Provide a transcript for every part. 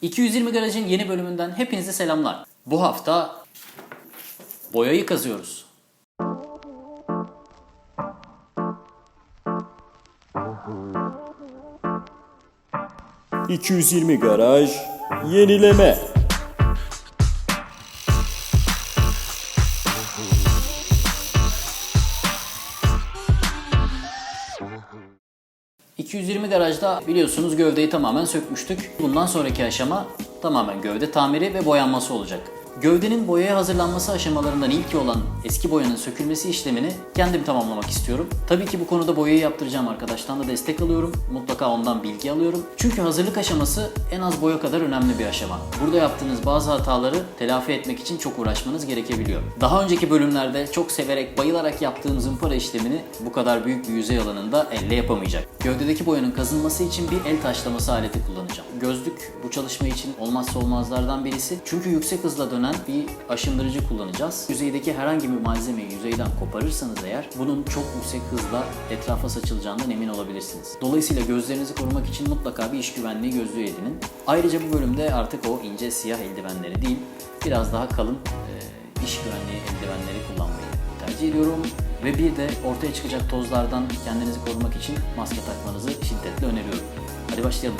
220 Garaj'ın yeni bölümünden hepinize selamlar. Bu hafta boyayı kazıyoruz. ...220 Garaj yenileme. ...220 Garaj'da biliyorsunuz gövdeyi tamamen sökmüştük. Bundan sonraki aşama tamamen gövde tamiri ve boyanması olacak. Gövdenin boyaya hazırlanması aşamalarından ilki olan eski boyanın sökülmesi işlemini kendim tamamlamak istiyorum. Tabii ki bu konuda boyayı yaptıracağım arkadaştan da destek alıyorum. Mutlaka ondan bilgi alıyorum. Çünkü hazırlık aşaması en az boya kadar önemli bir aşama. Burada yaptığınız bazı hataları telafi etmek için çok uğraşmanız gerekebiliyor. Daha önceki bölümlerde çok severek, bayılarak yaptığım zımpara işlemini bu kadar büyük bir yüzey alanında elle yapamayacak. Gövdedeki boyanın kazınması için bir el taşlaması aleti kullanacağım. Gözlük bu çalışma için olmazsa olmazlardan birisi. Çünkü yüksek hızla dönen bir aşındırıcı kullanacağız. Yüzeydeki herhangi bir malzemeyi yüzeyden koparırsanız eğer bunun çok yüksek hızla etrafa saçılacağından emin olabilirsiniz. Dolayısıyla gözlerinizi korumak için mutlaka bir iş güvenliği gözlüğü edinin. Ayrıca bu bölümde artık o ince siyah eldivenleri değil, biraz daha kalın iş güvenliği eldivenleri kullanmayı tercih ediyorum. Ve bir de ortaya çıkacak tozlardan kendinizi korumak için maske takmanızı şiddetle öneriyorum. Hadi başlayalım.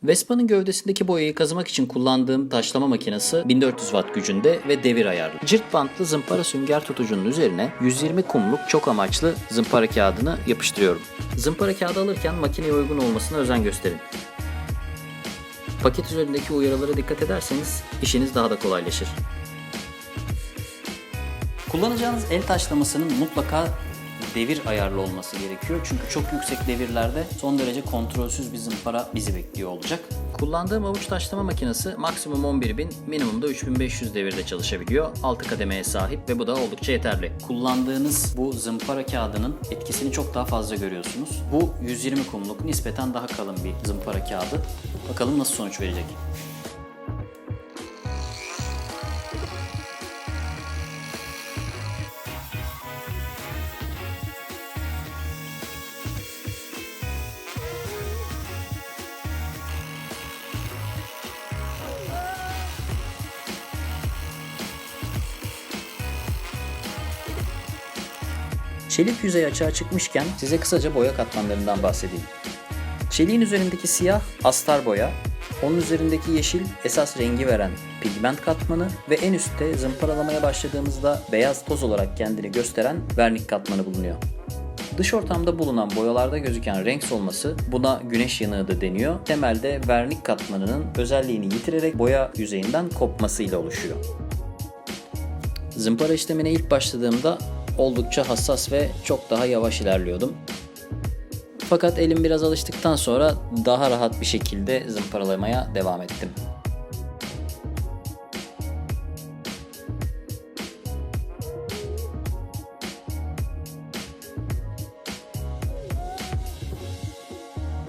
Vespa'nın gövdesindeki boyayı kazımak için kullandığım taşlama makinesi 1400 watt gücünde ve devir ayarlı. Cırt bantlı zımpara sünger tutucunun üzerine 120 kumluk çok amaçlı zımpara kağıdını yapıştırıyorum. Zımpara kağıdı alırken makineye uygun olmasına özen gösterin. Paket üzerindeki uyarılara dikkat ederseniz işiniz daha da kolaylaşır. Kullanacağınız el taşlamasının mutlaka devir ayarlı olması gerekiyor. Çünkü çok yüksek devirlerde son derece kontrolsüz bir zımpara bizi bekliyor olacak. Kullandığım avuç taşlama makinesi maksimum 11.000, minimumda 3.500 devirde çalışabiliyor. 6 kademeye sahip ve bu da oldukça yeterli. Kullandığınız bu zımpara kağıdının etkisini çok daha fazla görüyorsunuz. Bu 120 kumluk nispeten daha kalın bir zımpara kağıdı. Bakalım nasıl sonuç verecek. Çelik yüzey açığa çıkmışken size kısaca boya katmanlarından bahsedeyim. Çeliğin üzerindeki siyah astar boya, onun üzerindeki yeşil esas rengi veren pigment katmanı ve en üstte zımparalamaya başladığımızda beyaz toz olarak kendini gösteren vernik katmanı bulunuyor. Dış ortamda bulunan boyalarda gözüken renk solması buna güneş yanığı da deniyor. Temelde vernik katmanının özelliğini yitirerek boya yüzeyinden kopmasıyla oluşuyor. Zımpara işlemine ilk başladığımda oldukça hassas ve çok daha yavaş ilerliyordum. Fakat elim biraz alıştıktan sonra daha rahat bir şekilde zımparalamaya devam ettim.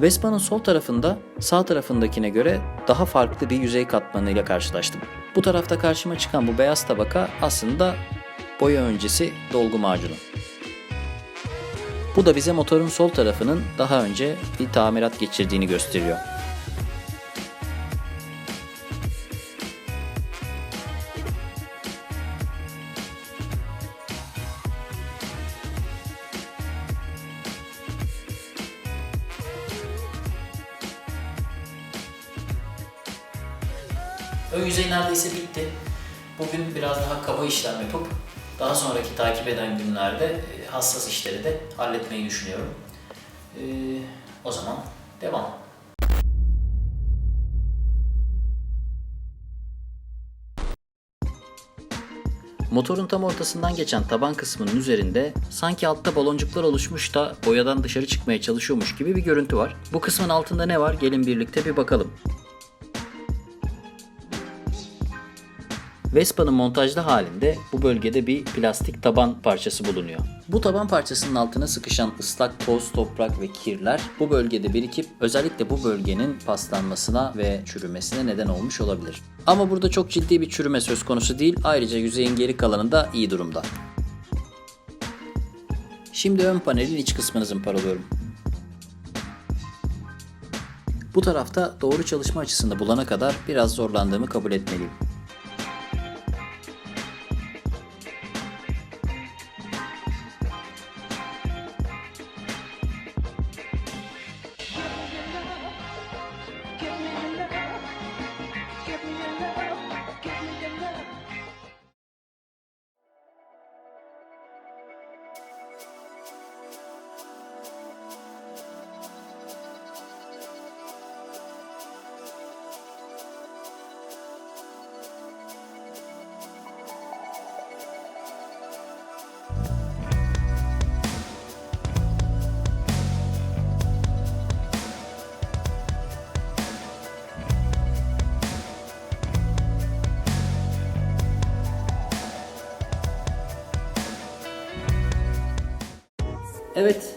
Vespa'nın sol tarafında sağ tarafındakine göre daha farklı bir yüzey katmanıyla karşılaştım. Bu tarafta karşıma çıkan bu beyaz tabaka aslında boya öncesi dolgu macunu. Bu da bize motorun sol tarafının daha önce bir tamirat geçirdiğini gösteriyor. Ön yüzey neredeyse bitti. Bugün biraz daha kaba işlem yapıp daha sonraki takip eden günlerde hassas işleri de halletmeyi düşünüyorum. O zaman devam. Motorun tam ortasından geçen taban kısmının üzerinde sanki altta baloncuklar oluşmuş da boyadan dışarı çıkmaya çalışıyormuş gibi bir görüntü var. Bu kısmın altında ne var? Gelin birlikte bir bakalım. Vespa'nın montajlı halinde bu bölgede bir plastik taban parçası bulunuyor. Bu taban parçasının altına sıkışan ıslak toz, toprak ve kirler bu bölgede birikip özellikle bu bölgenin paslanmasına ve çürümesine neden olmuş olabilir. Ama burada çok ciddi bir çürüme söz konusu değil. Ayrıca yüzeyin geri kalanı da iyi durumda. Şimdi ön panelin iç kısmını zımparalıyorum. Bu tarafta doğru çalışma açısını bulana kadar biraz zorlandığımı kabul etmeliyim. Evet,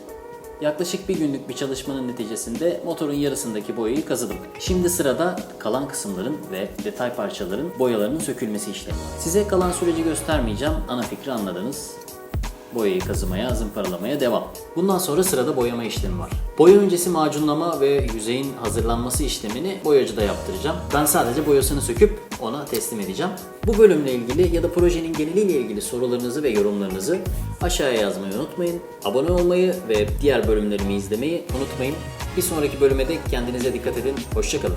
yaklaşık bir günlük bir çalışmanın neticesinde motorun yarısındaki boyayı kazıdım. Şimdi sırada kalan kısımların ve detay parçaların boyalarının sökülmesi işlemi var. Size kalan süreci göstermeyeceğim, ana fikri anladınız. Boyayı kazımaya, zımparalamaya devam. Bundan sonra sırada boyama işlemi var. Boya öncesi macunlama ve yüzeyin hazırlanması işlemini boyacıda yaptıracağım. Ben sadece boyasını söküp ona teslim edeceğim. Bu bölümle ilgili ya da projenin geneliyle ilgili sorularınızı ve yorumlarınızı aşağıya yazmayı unutmayın. Abone olmayı ve diğer bölümlerimi izlemeyi unutmayın. Bir sonraki bölüme de kendinize dikkat edin. Hoşça kalın.